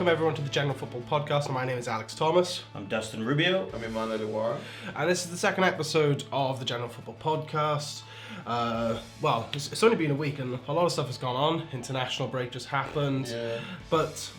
welcome everyone to the General Football Podcast. My name is Alex Thomas. I'm Dustin Rubio. I'm Emmanuel Iwara. And this is the second episode of the General Football Podcast. It's only been a week and a lot of stuff has gone on. International break just happened. Yeah. But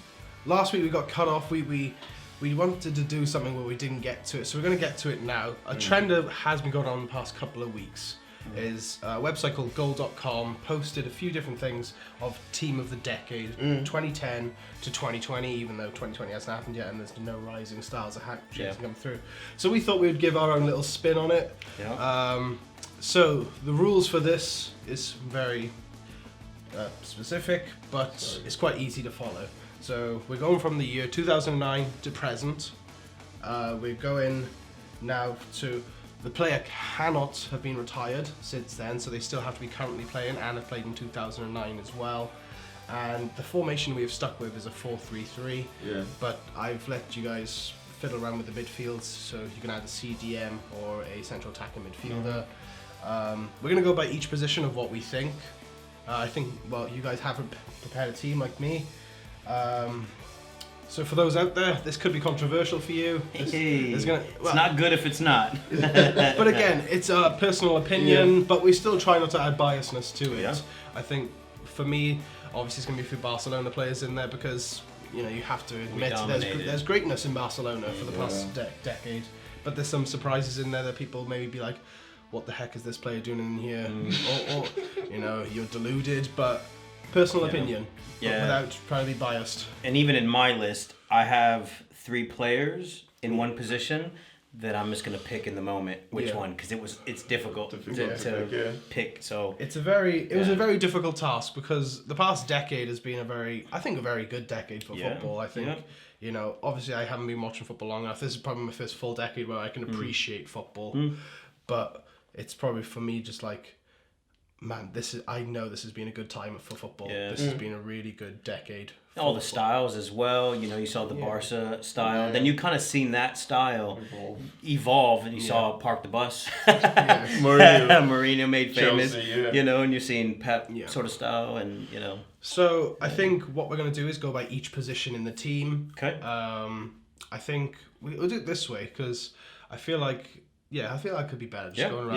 last week we got cut off. We wanted to do something where we didn't get to it, so we're going to get to it now. A trend that has been going on the past couple of weeks is a website called Goal.com posted a few different things of Team of the Decade, 2010 to 2020, even though 2020 hasn't happened yet and there's no rising stars that hasn't come through. So we thought we would give our own little spin on it. Yeah. So the rules for this is very specific, but it's quite easy to follow. So we're going from the year 2009 to present. We're going now to the player cannot have been retired since then, so they still have to be currently playing and have played in 2009 as well. And the formation we have stuck with is a 4-3-3. Yeah. But I've let you guys fiddle around with the midfields, so you can add a CDM or a central attacking midfielder. We're going to go by each position of what we think. I think, you guys haven't prepared a team like me. So for those out there, this could be controversial for you. It's not good if it's not. But again, it's a personal opinion, but we still try not to add biasness to it. Yeah. I think for me, obviously it's going to be a few Barcelona players in there because, you have to admit there's greatness in Barcelona for the past decade. But there's some surprises in there that people maybe be like, what the heck is this player doing in here? Or you're deluded, but personal opinion. But without trying to be biased. And even in my list, I have 3 players in one position that I'm just gonna pick in the moment which one, because it's difficult to pick. So it was a very difficult task because the past decade has been a very good decade for football. I think obviously I haven't been watching football long enough. This is probably my first full decade where I can appreciate football, but it's probably for me just like, man, I know this has been a good time for football. Yeah. This has been a really good decade. All the styles as well. You saw the Barca style. Yeah. Then you kind of seen that style evolve, and you saw Park the Bus. Mourinho made famous. Chelsea, and you're seeing Pep sort of style, and So I think what we're gonna do is go by each position in the team. Okay. I think we'll do it this way because I feel like it could be better just going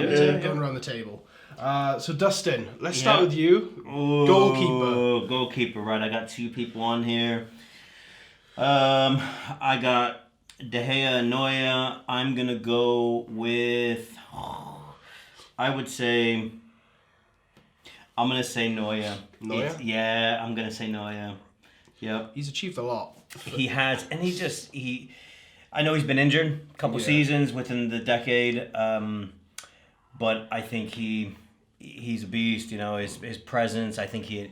around the table. So Dustin, let's start with you. Ooh, Goalkeeper, right? I got 2 people on here. I got De Gea and Neuer. I'm gonna go with. I'm gonna say Neuer. Neuer? I'm gonna say Neuer. Yep. He's achieved a lot. He has, and I know he's been injured a couple seasons within the decade, but I think he's a beast. His presence. I think he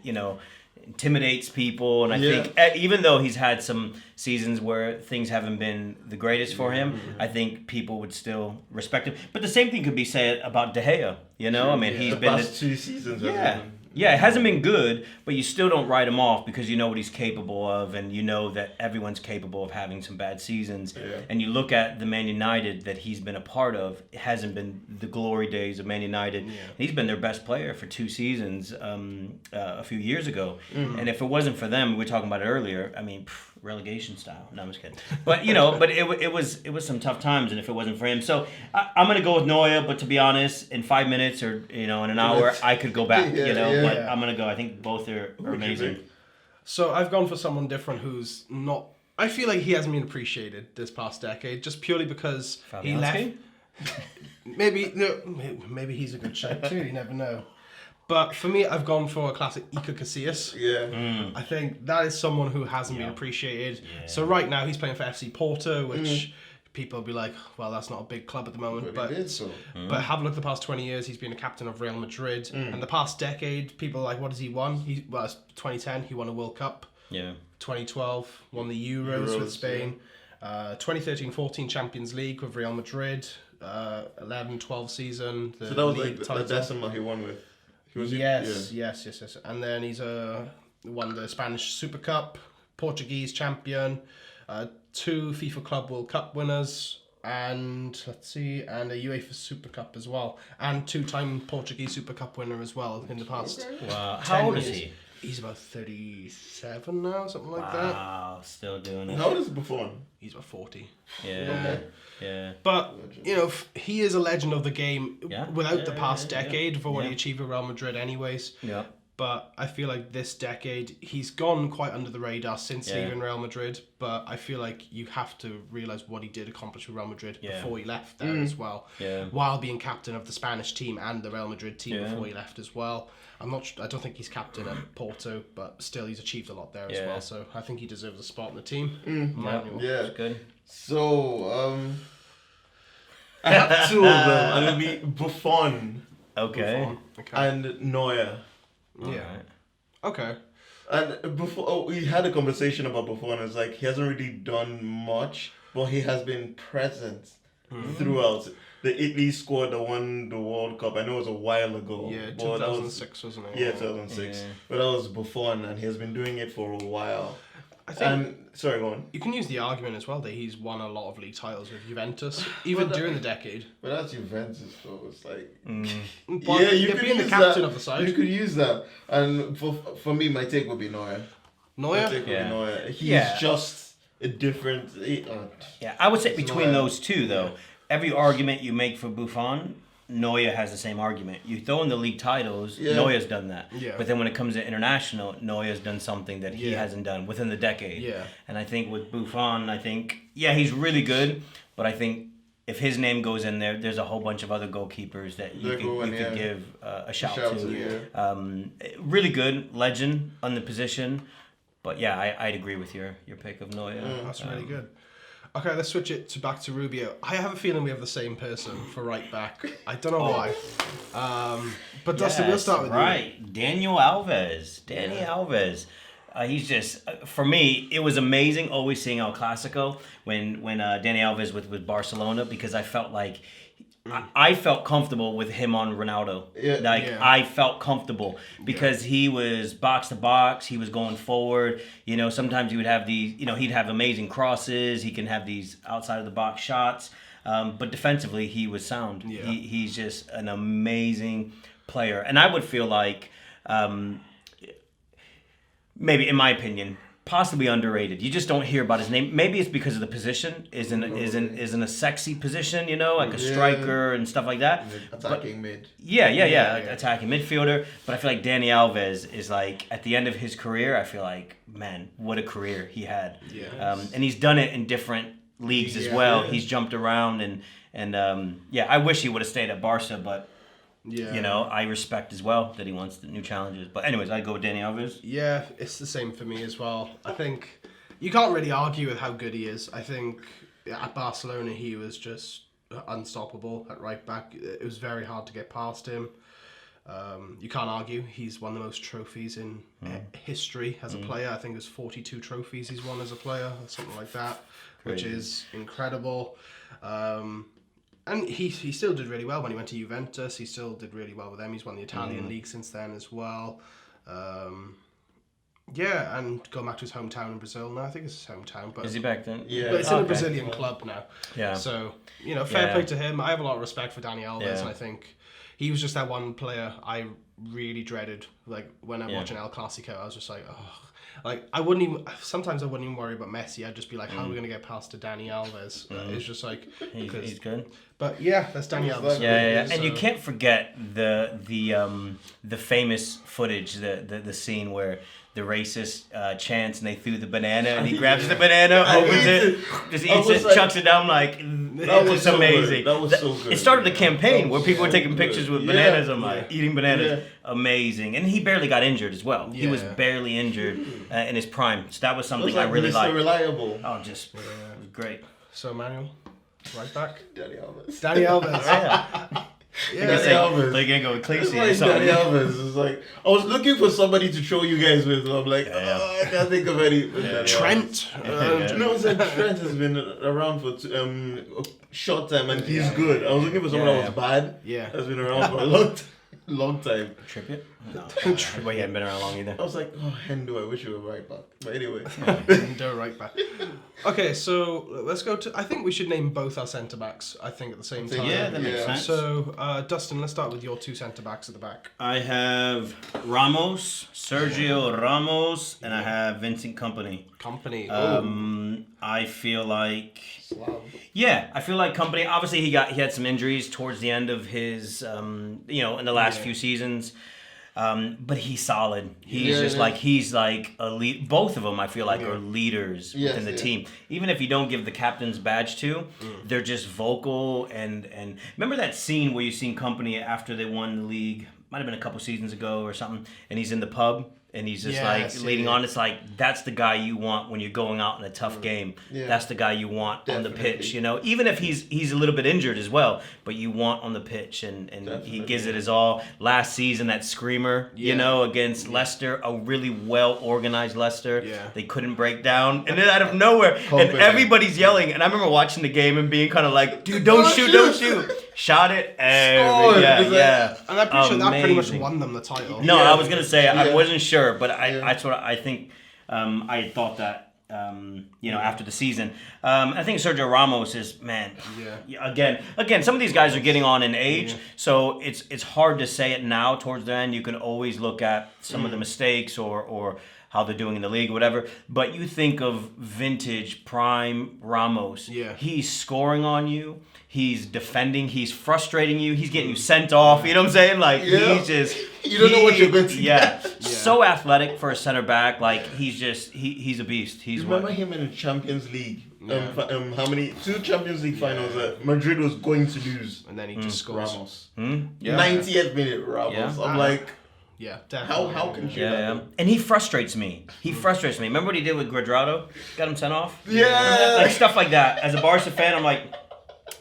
intimidates people, and I think even though he's had some seasons where things haven't been the greatest for him, I think people would still respect him. But the same thing could be said about De Gea. He's been the past 2 seasons. Yeah, it hasn't been good, but you still don't write him off because you know what he's capable of, and you know that everyone's capable of having some bad seasons. Yeah. And you look at the Man United that he's been a part of, it hasn't been the glory days of Man United. Yeah. He's been their best player for 2 seasons a few years ago. Mm-hmm. And if it wasn't for them, we were talking about it earlier, relegation style. No, I'm just kidding. But, but it was some tough times, and if it wasn't for him. So I'm going to go with Neuer, but to be honest, in 5 minutes or, in an hour, I could go back, but I'm going to go. I think both are amazing. So I've gone for someone different who's not... I feel like he hasn't been appreciated this past decade, just purely because he left... Maybe he's a good shout too, you never know. But for me, I've gone for a classic Iker Casillas. Yeah. I think that is someone who hasn't been appreciated. Yeah. So right now, he's playing for FC Porto, which... People will be like, well, that's not a big club at the moment. But have a look at the past 20 years. He's been a captain of Real Madrid. And the past decade, people are like, what has he won? It's 2010, he won a World Cup. Yeah. 2012, won the Euros with Spain. 2013-14 Champions League with Real Madrid. 11-12 season. So that was like the decimal he won with? Yes. And then he's won the Spanish Super Cup, Portuguese champion, 2 FIFA Club World Cup winners, and a UEFA Super Cup as well, and 2-time Portuguese Super Cup winner as well in the past. Wow. How old is he? He's about 37 now, something like Wow, still doing it. How old is Buffon? He's about 40. Yeah, yeah. But, you know, he is a legend of the game without the past yeah. decade for what he achieved with Real Madrid anyways. Yeah. But I feel like this decade, he's gone quite under the radar since Yeah. leaving Real Madrid. But I feel like you have to realise what he did accomplish with Real Madrid Yeah. before he left there as well. Yeah. While being captain of the Spanish team and the Real Madrid team Yeah. before he left as well. I don't think he's captain at Porto, but still he's achieved a lot there as Yeah. well. So I think he deserves a spot in the team. Manuel. Yeah. That's good. So, I have two of them, and it'll be Buffon Okay. Buffon. Okay. and Neuer. Yeah. Alright. Okay. And before we had a conversation about Buffon. It's like he hasn't really done much, but he has been present throughout. The Italy squad that won the World Cup. I know it was a while ago. Yeah, but that was 2006, wasn't it? yeah 2006. Yeah. But that was Buffon, and he has been doing it for a while. I think And sorry, go on. you can use the argument as well that he's won a lot of league titles with Juventus, even But during the decade. But that's Juventus, though. It's like But yeah, you you're could being use the captain that. of the side. You could use that, and for me, my take would be Neuer. My Neuer? take would Yeah. be Neuer. He's Yeah. just a different. Yeah, I would say between Neuer. those two, though, every argument you make for Buffon, Neuer has the same argument. You throw in the league titles, Yeah. Neuer's done that. Yeah. But then when it comes to international, Neuer's done something that he Yeah. hasn't done within the decade. Yeah. And I think with Buffon, he's really good, but I think if his name goes in there, there's a whole bunch of other goalkeepers that you They're could going, give a shout Shout to. to, yeah. Really good, legend on the position. But yeah, I'd agree with your pick of Neuer. That's really good. Okay, let's switch it back to Rubio. I have a feeling we have the same person for right back. I don't know why. But Dustin, we'll start with right. Daniel Alves. Danny Alves. He's just, for me, it was amazing always seeing El Clasico when Danny Alves with Barcelona, because I felt like I felt comfortable with him on Ronaldo. Yeah. I felt comfortable because he was box to box. He was going forward. You know, sometimes he would have these. You know, he'd have amazing crosses. He can have these outside of the box shots. But defensively, he was sound. Yeah. He's just an amazing player, and I would feel like, maybe in my opinion, possibly underrated. You just don't hear about his name. Maybe it's because of the position. Isn't a sexy position, you know, like a striker and stuff like that. Attacking mid. Yeah, attacking midfielder. But I feel like Danny Alves is like, at the end of his career, I feel like, man, what a career he had. Yeah. And he's done it in different leagues as well. He's jumped around and I wish he would have stayed at Barca, but you know, I respect as well that he wants the new challenges. But anyways, I'd go with Danny Alves. Yeah, it's the same for me as well. I think you can't really argue with how good he is. I think at Barcelona he was just unstoppable at right back. It was very hard to get past him. You can't argue. He's won the most trophies in history as a player. I think it was 42 trophies he's won as a player, or something like that, which is incredible. And he still did really well when he went to Juventus. He still did really well with them. He's won the Italian league since then as well. And going back to his hometown in Brazil now. I think it's his hometown. But Is he back then? Yeah. But it's in a Brazilian club now. Yeah. So, you know, fair play to him. I have a lot of respect for Dani Alves, Yeah. and I think he was just that one player I really dreaded. Like, when I'm watching El Clasico, I was just like, oh. Like, sometimes I wouldn't even worry about Messi. I'd just be like, how are we going to get past to Dani Alves? It's just like... He's good. But yeah, that's Dani Alves. Yeah. So, And you can't forget the famous footage, the scene where the racist chants and they threw the banana and he grabs the banana, opens it, just eats it, chucks it down like, it's so amazing. good. That was so good. It started a campaign where people were taking pictures with bananas and like eating bananas. Yeah. Amazing. And he barely got injured as well. He was Yeah. barely injured in his prime. So that was It something was like I really Mr. liked. Reliable. Oh, just it was great. So, Manuel, right back. Danny Alves. Dani Alves. Yeah. Danny Alves. They're gonna go with It's Khaleesi like or something. Danny Alves. It's like I was looking for somebody to show you guys with. I'm like, I can't think of any. Trent. No, it's like Trent has been around for a short time and he's good. I was looking for someone that was bad. Yeah. Has been around for a long time. long time. Trippier? No. Well, he hadn't been around long either. I was like, oh, Hendo, I wish you were right back. But anyway. Go right back. Okay, so let's go to. I think we should name both our centre backs. I think at the same time. Yeah, that makes sense. So, Dustin, let's start with your two centre backs at the back. I have Sergio Ramos, and I have Vincent Kompany. I feel like, I feel like Kompany. Obviously, he had some injuries towards the end of his, in the last few seasons. But he's solid. He's he's like a lead. Both of them, I feel like, are leaders within the team. Even if you don't give the captain's badge to, they're just vocal and remember that scene where you seen Kompany after they won the league? Might have been a couple seasons ago or something, and he's in the pub. And he's just leading on. It's like, that's the guy you want when you're going out in a tough game. Yeah. That's the guy you want on the pitch, Even if he's a little bit injured as well, but you want on the pitch, and he gives it his all. Last season, that screamer, against Leicester, a really well-organized Leicester. Yeah. They couldn't break down. And then out of nowhere, and everybody's yelling. And I remember watching the game and being kind of like, dude, don't shoot. Shot it. And I'm pretty sure that pretty much won them the title. No, I was going to say, I wasn't sure, but I think I thought that, after the season. I think Sergio Ramos is, again, some of these guys are getting on in age, so it's hard to say it now towards the end. You can always look at some of the mistakes or how they're doing in the league, whatever. But you think of vintage, prime Ramos. Yeah. He's scoring on you. He's defending. He's frustrating you. He's getting you sent off. You know what I'm saying? Like, he's just... You don't know what you're going to get. So athletic for a center back. Like, he's a beast. Remember him in the Champions League? How many? 2 Champions League finals that Madrid was going to lose. And then he just scores. Ramos. 90th minute Ramos. I'm like... Yeah, definitely. How can you? Yeah. And he frustrates me. Remember what he did with Cuadrado? Got him sent off? Yeah. Like, stuff like that. As a Barca fan, I'm like...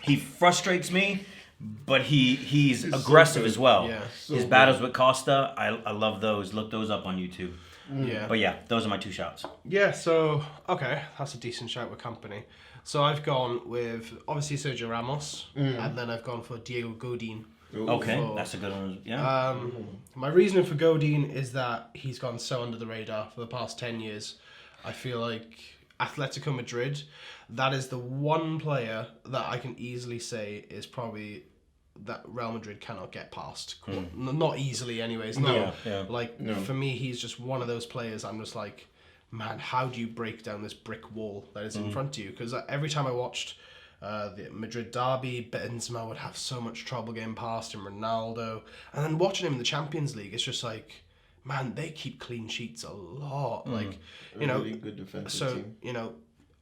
He frustrates me, but he's aggressive as well. Yeah, his battles with Costa, I love those. Look those up on YouTube. Yeah. But those are my 2 shots. Yeah, so, okay, that's a decent shout with Kompany. So I've gone with, obviously, Sergio Ramos, and then I've gone for Diego Godin. Okay, that's a good one. Yeah. My reasoning for Godin is that he's gone so under the radar for the past 10 years. I feel like Atletico Madrid, that is the one player that I can easily say is probably that Real Madrid cannot get past. Not easily anyways. No. For me, he's just one of those players I'm just like, man, how do you break down this brick wall that is in front of you? Because every time I watched the Madrid derby, Benzema would have so much trouble getting past him, Ronaldo. And then watching him in the Champions League, it's just like, man, they keep clean sheets a lot. Like, really good defensive team.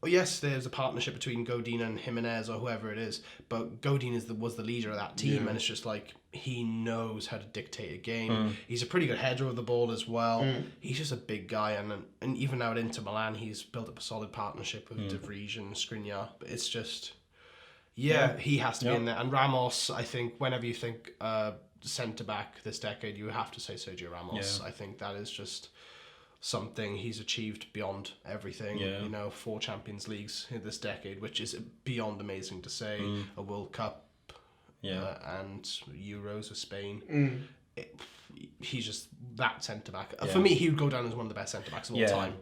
Yes, there's a partnership between Godin and Jimenez or whoever it is, but Godin was the leader of that team, and it's just like he knows how to dictate a game. He's a pretty good header of the ball as well. He's just a big guy, and even now at Inter Milan, he's built up a solid partnership with De Vrij and Skriniar. But it's just, he has to be in there. And Ramos, I think, whenever you think centre back this decade, you have to say Sergio Ramos. I think that is just something he's achieved beyond everything. 4 Champions Leagues in this decade, which is beyond amazing to say. A World Cup, and Euros with Spain. He's just that centre back. For me, he would go down as one of the best centre backs of all time.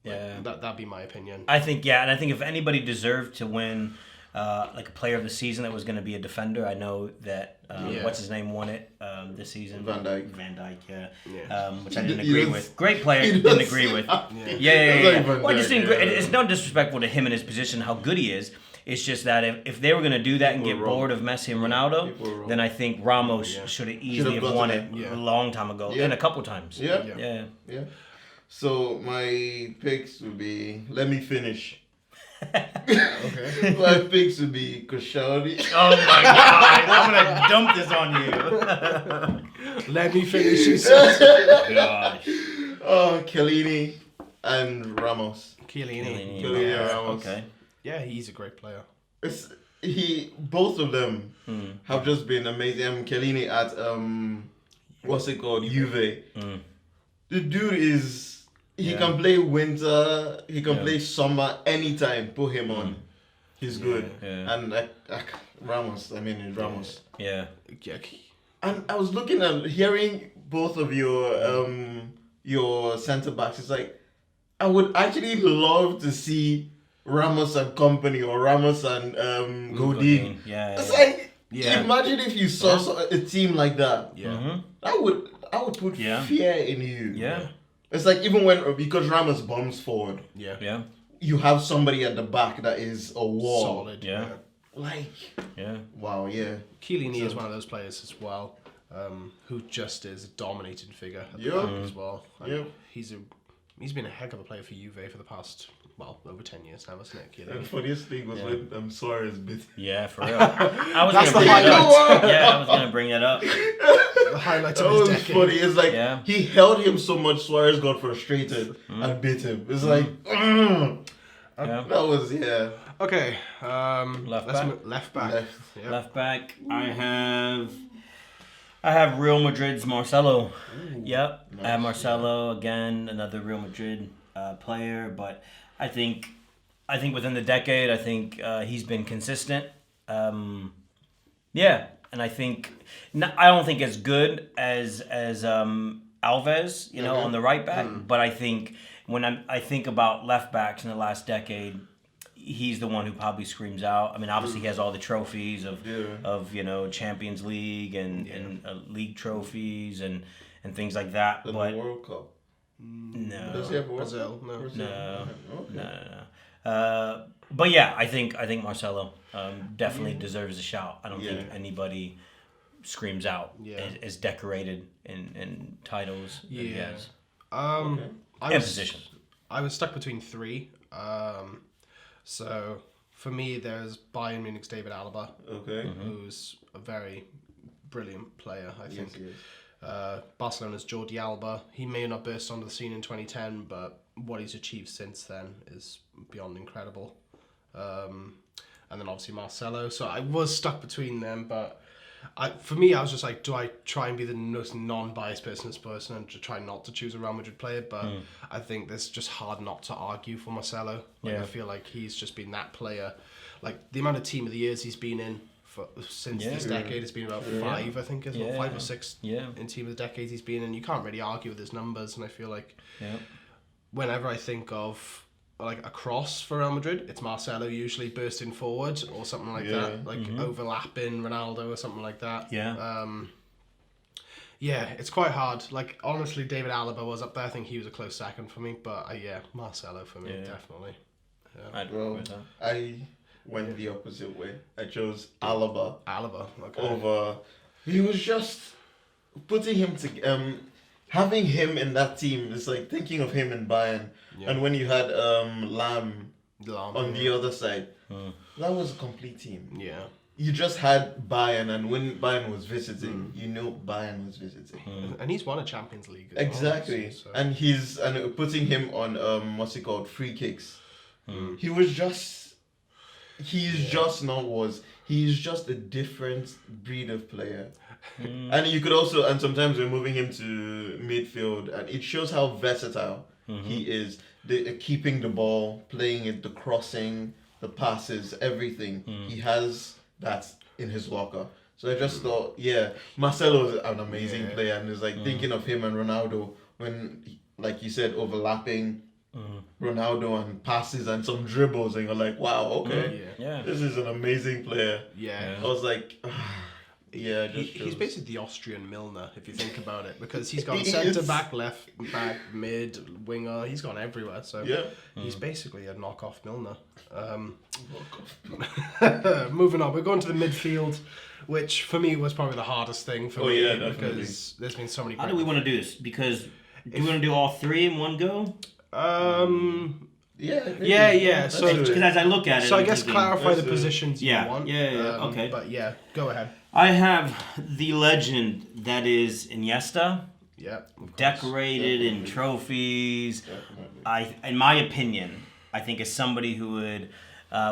That'd be my opinion. I think and I think if anybody deserved to win like a player of the season that was going to be a defender, I know that what's his name won it this season. Van Dijk, which I didn't agree with. Great player, didn't agree with. Well, I just didn't. It's not disrespectful to him in his position how good he is. It's just that if they were going to do that and get bored of Messi and Ronaldo, then I think Ramos should have easily have won it a long time ago and a couple times. Yeah. So my picks would be. Let me finish. Okay. My picks would be Koscielny. Oh my God! I'm gonna dump this on you. Let me finish. He says. Gosh. Chiellini and Ramos. Chiellini and Ramos. Okay. Yeah, he's a great player. Both of them have just been amazing. Chiellini at what's it called? Juve. The dude is. He can play winter. He can play summer anytime. Put him on. He's good. And Ramos. I mean, Ramos. Yeah. I And I was looking at hearing both of your centre backs. It's like I would actually love to see Ramos and company or Ramos and Godin. It's like imagine if you saw a team like that. Yeah. I would put fear in you. Yeah. It's like even because Ramos bombs forward. Yeah. You have somebody at the back that is a wall. Solid. Yeah. Like. Yeah. Wow. Yeah. Chiellini is one of those players as well, who just is a dominating figure at the back as well. He's been a heck of a player for Juve for the past over 10 years now, hasn't it, Chiellini? The funniest thing was when Suarez bit. Yeah, for real. I was That's gonna the bring that highlight. up. Yeah, I was gonna bring that up. The highlight That of his was decade. funny. It's like he held him so much, Suarez got frustrated and bit him. It's like, Yeah. that was Okay. Left let's back. left back. Yep. Left back, I have Real Madrid's Marcelo. Yep, I have Marcelo again, another Real Madrid player. But I think within the decade, I think he's been consistent. Yeah, and I think I don't think as good as Alves, on the right back. But I think when I think about left backs in the last decade, he's the one who probably screams out. I mean, obviously he has all the trophies of Champions League and league trophies and things like that. the But World Cup. no, Does he have a World Brazil, Cup? no. Brazil. no, Okay. no. But yeah, I think Marcelo definitely deserves a shout. I don't think Yeah. anybody screams out Yeah. as decorated in titles. that he Yeah. has. Okay. And position. I was stuck between three. So for me, there's Bayern Munich's David Alaba, Okay. who's a very brilliant player, I think. Yes, Barcelona's Jordi Alba. He may not burst onto the scene in 2010, but what he's achieved since then is beyond incredible. And then obviously Marcelo. So I was stuck between them, but for me, I was just like, do I try and be the most non-biased person and to try not to choose a Real Madrid player? But I think it's just hard not to argue for Marcelo. I feel like he's just been that player. Like the amount of Team of the Years he's been in since this decade has been about 5, I think, is it? 5 or 6 in Team of the Decades he's been in. You can't really argue with his numbers, and I feel like whenever I think of like a cross for Real Madrid, it's Marcelo usually bursting forward or something like that, like overlapping Ronaldo or something like that. It's quite hard. Like honestly, David Alaba was up there. I think he was a close second for me, but Marcelo for me definitely. I'd agree with that. I went the opposite way. I chose Alaba Okay. over. He was just putting him to having him in that team. It's like thinking of him in Bayern, and when you had Lam on the other side, that was a complete team. Yeah. You just had Bayern, and when Bayern was visiting, Bayern was visiting. And he's won a Champions League. As Exactly, well, so. and putting him on what's it called, free kicks. He was just, he's just a different breed of player. And you could also, and sometimes we're moving him to midfield, and it shows how versatile he is. Keeping the ball, playing it, the crossing, the passes, everything. He has that in his locker. So I just thought, Marcelo is an amazing player, and it's like thinking of him and Ronaldo when, like you said, overlapping Ronaldo and passes and some dribbles, and you're like, wow, okay, this is an amazing player. Yeah. I was like, he's basically the Austrian Milner if you think about it, because he's got centre back, left back, mid, winger. He's gone everywhere. So he's basically a knockoff Milner. Moving on, we're going to the midfield, which for me was probably the hardest thing for me because there's been so many. How do we want to do this? Because do we want to do all three in one go? Yeah. So because as I look at it, I guess clarify the positions you want. Okay. But go ahead. I have the legend that is Iniesta. Yeah. Decorated in trophies. In my opinion, I think as somebody who would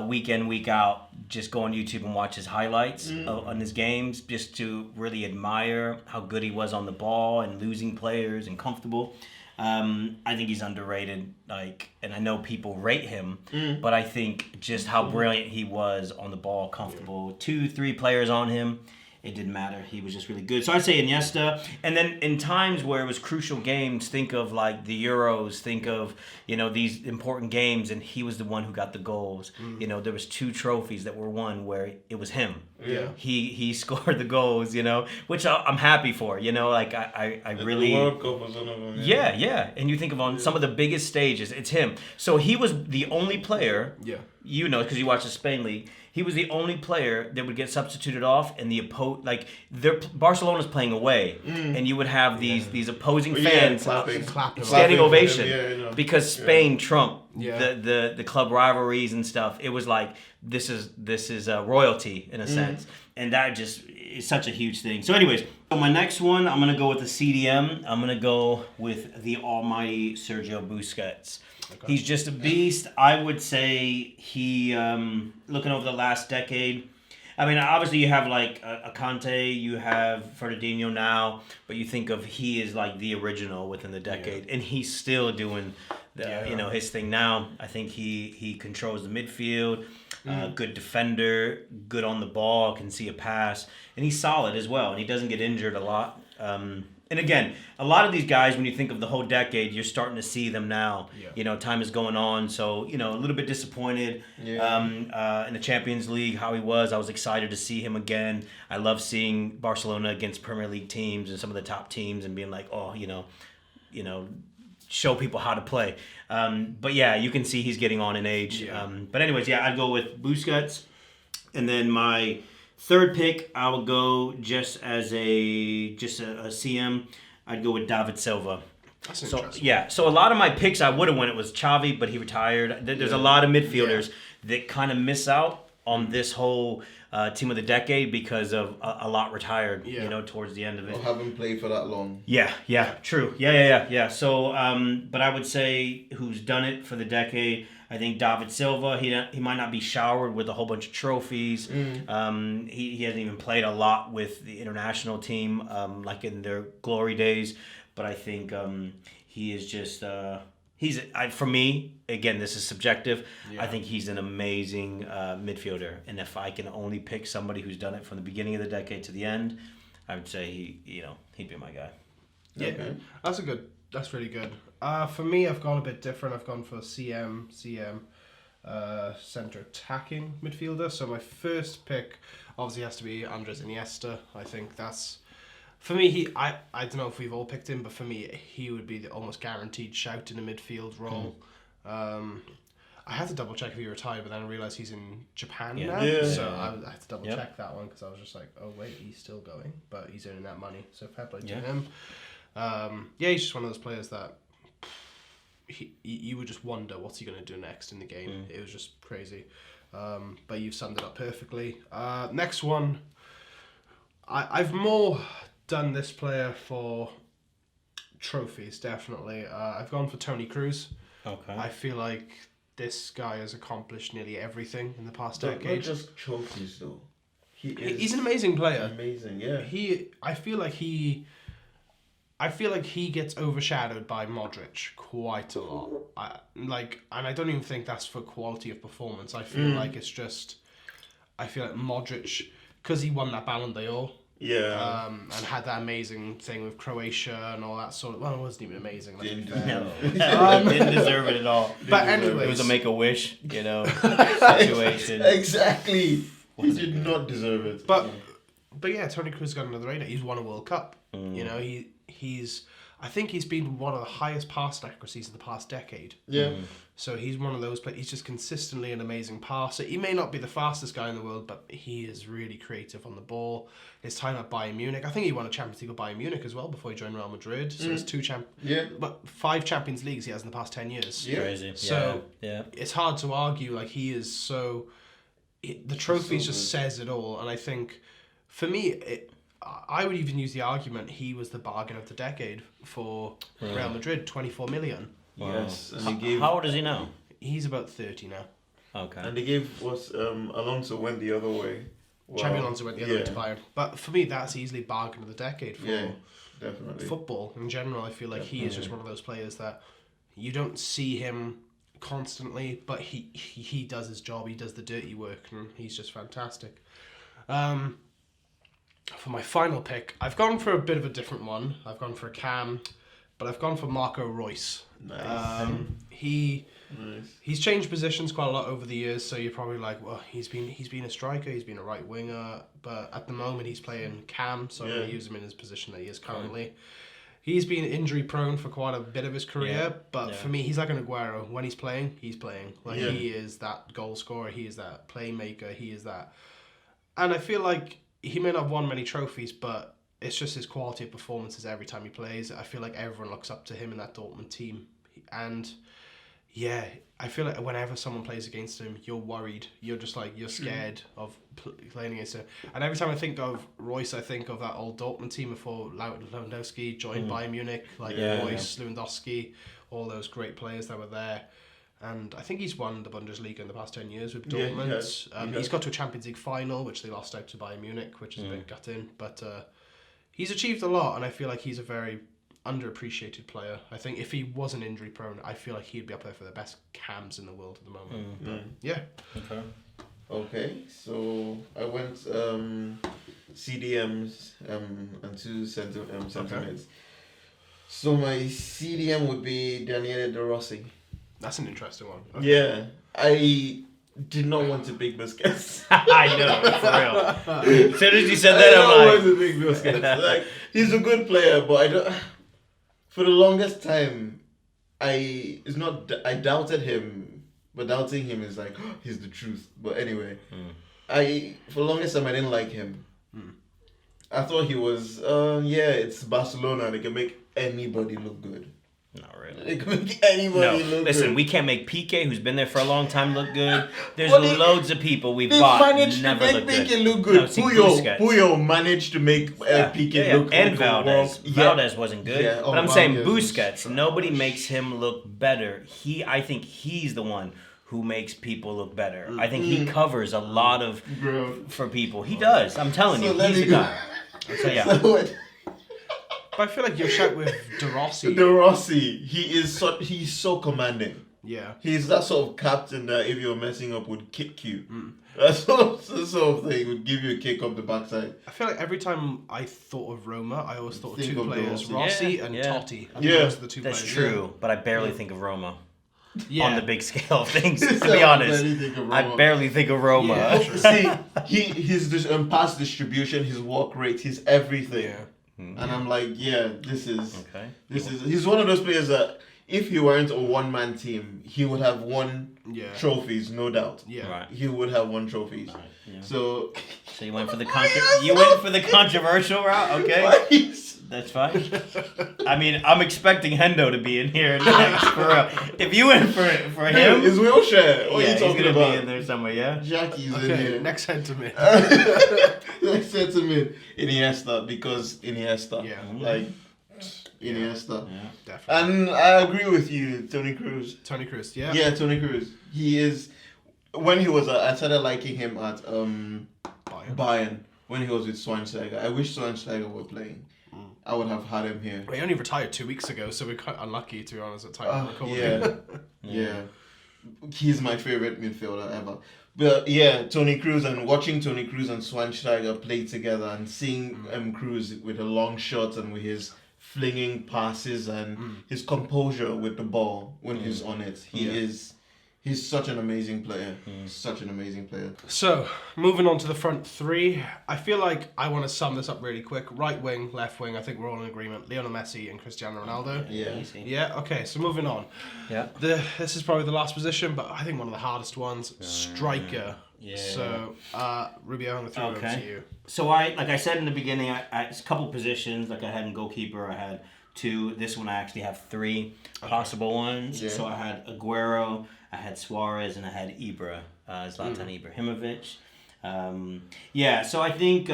week in, week out, just go on YouTube and watch his highlights on his games, just to really admire how good he was on the ball and losing players and comfortable. I think he's underrated. And I know people rate him, but I think just how brilliant he was on the ball, comfortable. 2-3 players on him, it didn't matter. He was just really good. So I'd say Iniesta. And then in times where it was crucial games, think of like the Euros, think of, these important games, and he was the one who got the goals. There was 2 trophies that were won where it was him. Yeah. He scored the goals, which I'm happy for. Like I really... The World Cup was one of them. Yeah. And you think of on some of the biggest stages, it's him. So he was the only player, because you watch the Spain League, he was the only player that would get substituted off, and Barcelona's playing away, and you would have these opposing fans standing ovation because Spain trumped the club rivalries and stuff. It was like this is royalty in a sense, and that just is such a huge thing. So, anyways, my next one, I'm gonna go with the CDM. I'm gonna go with the almighty Sergio Busquets. Okay. He's just a beast. I would say he, looking over the last decade, I mean, obviously you have like a Conte, you have Fernandinho now, but you think of he is like the original within the decade, and he's still doing his thing now. I think he controls the midfield, good defender, good on the ball, can see a pass, and he's solid as well, and he doesn't get injured a lot. And again, a lot of these guys, when you think of the whole decade, you're starting to see them now. Yeah. Time is going on, so a little bit disappointed in the Champions League how he was. I was excited to see him again. I love seeing Barcelona against Premier League teams and some of the top teams and being like, show people how to play. But yeah, you can see he's getting on in age. Yeah. But anyways, I'd go with Busquets, and then my third pick, I will go just as a CM. I'd go with David Silva. That's interesting. Yeah, so a lot of my picks I would have went it was Xavi, but he retired. There's a lot of midfielders that kind of miss out on this whole team of the decade because of a lot retired. Towards the end of it. Or haven't played for that long. Yeah, true. Yeah. So, but I would say who's done it for the decade. I think David Silva, he might not be showered with a whole bunch of trophies. He hasn't even played a lot with the international team, like in their glory days. But I think he is just for me, again, this is subjective. Yeah. I think he's an amazing midfielder, and if I can only pick somebody who's done it from the beginning of the decade to the end, I would say he'd be my guy. Yeah, okay. That's really good. For me, I've gone a bit different. I've gone for CM, centre attacking midfielder. So my first pick obviously has to be Andres Iniesta. I think that's, for me, I don't know if we've all picked him, but for me, he would be the almost guaranteed shout in a midfield role. I had to double check if he retired, but then I realised he's in Japan now. Yeah. So I had to double check that one because I was just like, oh wait, he's still going, but he's earning that money. So fair play to him. He's just one of those players that you would just wonder what's he going to do next in the game. It was just crazy. But you've summed it up perfectly. Next one, I've more done this player for trophies, definitely. I've gone for Toni Kroos. Okay. I feel like this guy has accomplished nearly everything in the past decade. Not just trophies, though. He's an amazing player. Amazing, yeah. I feel like he gets overshadowed by Modric quite a lot. And I don't even think that's for quality of performance. I feel like it's just, I feel like Modric, because he won that Ballon d'Or. Yeah. And had that amazing thing with Croatia and all that sort of. Well, it wasn't even amazing. Didn't deserve it at all. But anyway, it was a make-a-wish, situation. Exactly. He did not deserve it. But yeah, Toni Kroos got under the radar. He's won a World Cup. I think he's been one of the highest pass accuracies of the past decade. Yeah. So he's one of those players. He's just consistently an amazing passer. He may not be the fastest guy in the world, but he is really creative on the ball. His time at Bayern Munich, I think he won a Champions League with Bayern Munich as well before he joined Real Madrid. So it's 5 Champions Leagues he has in the past 10 years. Yeah. Crazy. So it's hard to argue. Like he is so. The trophies just says it all, and I think, for me, I would even use the argument he was the bargain of the decade for Real Madrid, 24 million. Wow. Yes. And how old is he now? He's about 30 now. Okay. And they gave Alonso went the other way. Wow. Xabi Alonso went the other way to Bayern. But for me, that's easily bargain of the decade for definitely. Football in general. I feel like he is just one of those players that you don't see him constantly, but he does his job. He does the dirty work, and he's just fantastic. For my final pick, I've gone for a bit of a different one. I've gone for a Cam, but I've gone for Marco Reus. Nice. He's changed positions quite a lot over the years, so you're probably like, well, he's been a striker, he's been a right winger, but at the moment he's playing Cam, so I'm going to use him in his position that he is currently. He's been injury prone for quite a bit of his career, but for me, he's like an Aguero. When he's playing, he's playing. Like he is that goal scorer, he is that playmaker, he is that. And I feel like he may not have won many trophies, but it's just his quality of performances every time he plays. I feel like everyone looks up to him in that Dortmund team, and yeah, I feel like whenever someone plays against him, you're worried. You're just like, you're scared of playing against him. And every time I think of Reus, I think of that old Dortmund team before Lewandowski joined Bayern Munich, like Reus, Lewandowski, all those great players that were there. And I think he's won the Bundesliga in the past 10 years with Dortmund. He's got to a Champions League final, which they lost out to Bayern Munich, which is a bit gutting. But he's achieved a lot, and I feel like he's a very underappreciated player. I think if he wasn't injury prone, I feel like he'd be up there for the best cams in the world at the moment. But, yeah. Okay, so I went CDMs and two centre-mids. Okay. So my CDM would be Daniele De Rossi. That's an interesting one. Okay. Yeah, I did not want to pick Busquets. I know, for real. As soon as you said that, I I'm want to pick Busquets. Like, he's a good player, but I don't. For the longest time, I doubted him, but doubting him is like, he's the truth. But anyway, for the longest time I didn't like him. I thought he was, it's Barcelona. They can make anybody look good. Not really. They can make anybody look good. Listen, we can't make Piqué, who's been there for a long time, look good. There's loads of people we've bought never look good. Piqué look good. Puyol managed to make Piqué look good. And Valdez. Valdez wasn't good. Yeah. But I'm saying Busquets, nobody makes him look better. I think he's the one who makes people look better. I think he covers a lot of for people. He does. I'm telling you, he's the guy. So yeah. But I feel like you're shot with De Rossi. De Rossi, he's so commanding. Yeah. He's that sort of captain that if you're messing up would kick you. That sort of thing would give you a kick up the backside. I feel like every time I thought of Roma, I always thought of two players, Rossi and Totti. Those are the two That's players. true, but I barely think of Roma. Yeah. On the big scale of things, to be honest. I barely think of Roma. Yeah. See, his pass distribution, his walk rate, his everything. Yeah. And I'm like, this is he's one of those players that if he weren't a one-man team, he would have won trophies, no doubt. Yeah. Right. He would have won trophies. Right. Yeah. So you went for the controversial route, okay? That's fine. I mean, I'm expecting Hendo to be in here next, for real. If you went for him, his wheelchair. What are you talking he's gonna about? be in there somewhere. Yeah. Jackie's in here. Next sentiment. Next sentiment. Iniesta, because Iniesta. Yeah. Like Iniesta. Yeah. Definitely. And I agree with you, Toni Kroos. Toni Kroos. Yeah. Yeah, Toni Kroos. He is. When he was, I started liking him at Bayern. When he was with Schweinsteiger. I wish Schweinsteiger were playing. I would have had him here. He only retired 2 weeks ago, so we're quite unlucky, to be honest, at time of recording. Yeah. He's my favorite midfielder ever. But yeah, Toni Kroos, and watching Toni Kroos and Schweinsteiger play together and seeing Kroos with a long shot and with his flinging passes and his composure with the ball when he's on it. He's such an amazing player. Such an amazing player. So, moving on to the front three, I feel like I want to sum this up really quick. Right wing, left wing, I think we're all in agreement. Lionel Messi and Cristiano Ronaldo. Yeah. Yeah, okay, so moving on. Yeah. This is probably the last position, but I think one of the hardest ones. Striker. Yeah. So, Rubio, I'm going to throw it over to you. So, like I said in the beginning, it's a couple positions. Like I had in goalkeeper, I had 2. This one I actually have 3 possible ones. Yeah. So I had Aguero, I had Suarez, and I had Ibra, Zlatan Ibrahimovic. So I think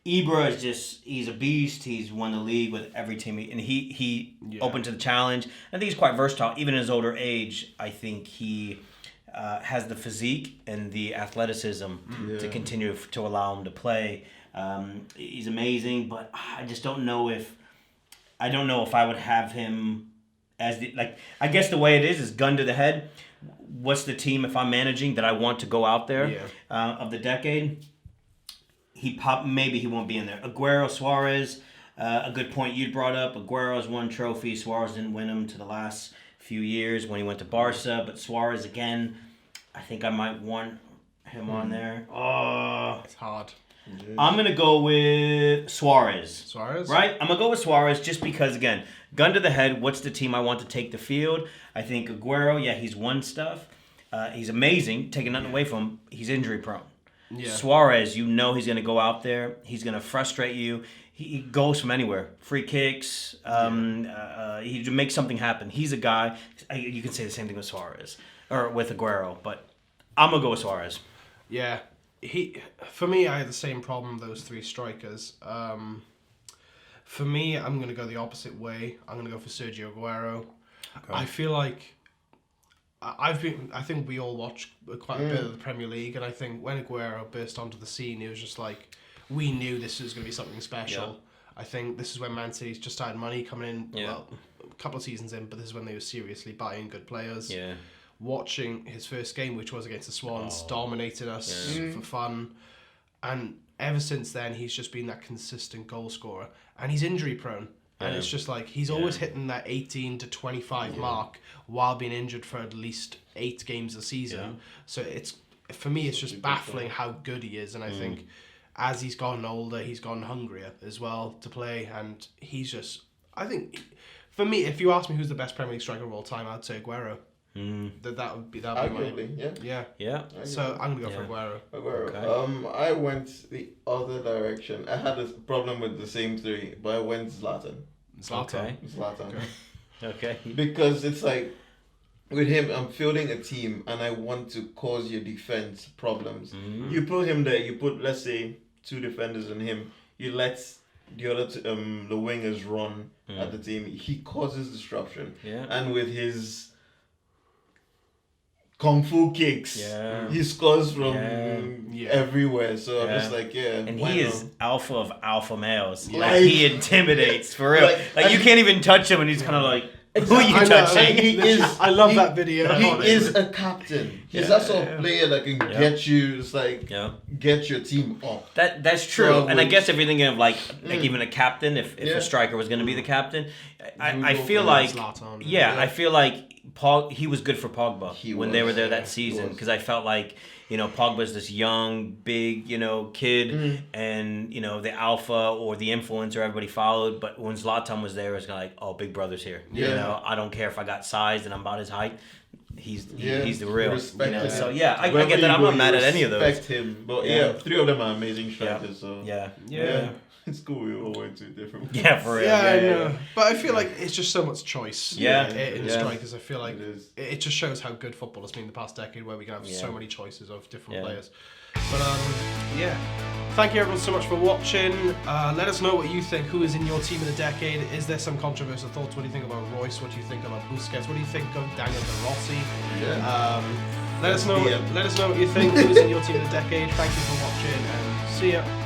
Ibra is he's a beast. He's won the league with every team, and he open to the challenge. I think he's quite versatile. Even in his older age, I think he has the physique and the athleticism to continue to allow him to play. He's amazing, but I just don't know if I would have him as I guess the way it is gun to the head. What's the team if I'm managing that I want to go out there of the decade? maybe he won't be in there. Aguero, Suarez, a good point you brought up. Aguero's won trophies. Suarez didn't win them to the last few years when he went to Barca, but Suarez again, I think I might want him on there. Oh, It's hard. I'm gonna go with Suarez. Suarez? Right? I'm gonna go with Suarez just because, again, gun to the head, what's the team I want to take the field? I think Aguero, yeah, he's won stuff. He's amazing, taking nothing away from him. He's injury prone. Yeah. Suarez, you know he's gonna go out there. He's gonna frustrate you. He goes from anywhere. Free kicks. He makes something happen. He's a guy. You can say the same thing with Suarez or with Aguero, but I'm gonna go with Suarez. Yeah. For me, I had the same problem, those three strikers. For me, I'm going to go the opposite way. I'm going to go for Sergio Aguero. Okay. I feel like I think we all watch quite a bit of the Premier League, and I think when Aguero burst onto the scene, it was just like, we knew this was going to be something special. Yeah. I think this is when Man City's just had money coming in, well, a couple of seasons in, but this is when they were seriously buying good players. Yeah. Watching his first game, which was against the Swans, dominated us for fun. And ever since then, he's just been that consistent goal scorer. And he's injury prone. Yeah. And it's just like, he's always hitting that 18 to 25 mark while being injured for at least 8 games a season. Yeah. So for me, it's just baffling how good he is. And I think as he's gotten older, he's gotten hungrier as well to play. And he's just, I think, for me, if you ask me who's the best Premier League striker of all time, I'd say Aguero. That would be arguably, yeah. So I'm gonna go for Aguero. Okay. I went the other direction. I had a problem with the same three, but I went Zlatan. Okay. Okay. Because it's like with him, I'm fielding a team, and I want to cause your defense problems. You put him there. You put, let's say, 2 defenders on him. You let the other the wingers run at the team. He causes disruption. Yeah. And with his kung fu kicks, he scores from everywhere. So I'm just like, and he is alpha of alpha males. Like he intimidates for real. Like you can't even touch him, and he's kind of like, who are you touching? I love that video. He is a captain. He's that sort of player that can get you. It's like get your team up. That's true. So and I guess if you're thinking of like even a captain, if a striker was going to be the captain, I feel like I feel like he was good for Pogba when they were there that season, because I felt like, Pogba's this young, big, kid, and, the alpha or the influencer everybody followed. But when Zlatan was there, it was kind of like, oh, big brother's here. I don't care if I got sized and I'm about his height. He's the real. So I get that. I'm not mad at any of those. Respect him, but 3 of them are amazing strikers. So yeah. It's cool we all went to different ones. Yeah, for real. Yeah, I know. But I feel like it's just so much choice. In Yeah. strikers, I feel like it just shows how good football has been in the past decade, where we can have so many choices of different players. But thank you everyone so much for watching. Let us know what you think. Who is in your team of the decade? Is there some controversial thoughts? What do you think about Royce? What do you think about Busquets? What do you think of Daniel De Rossi? Let us know. Let us know what you think. Who's in your team of the decade? Thank you for watching, and see ya.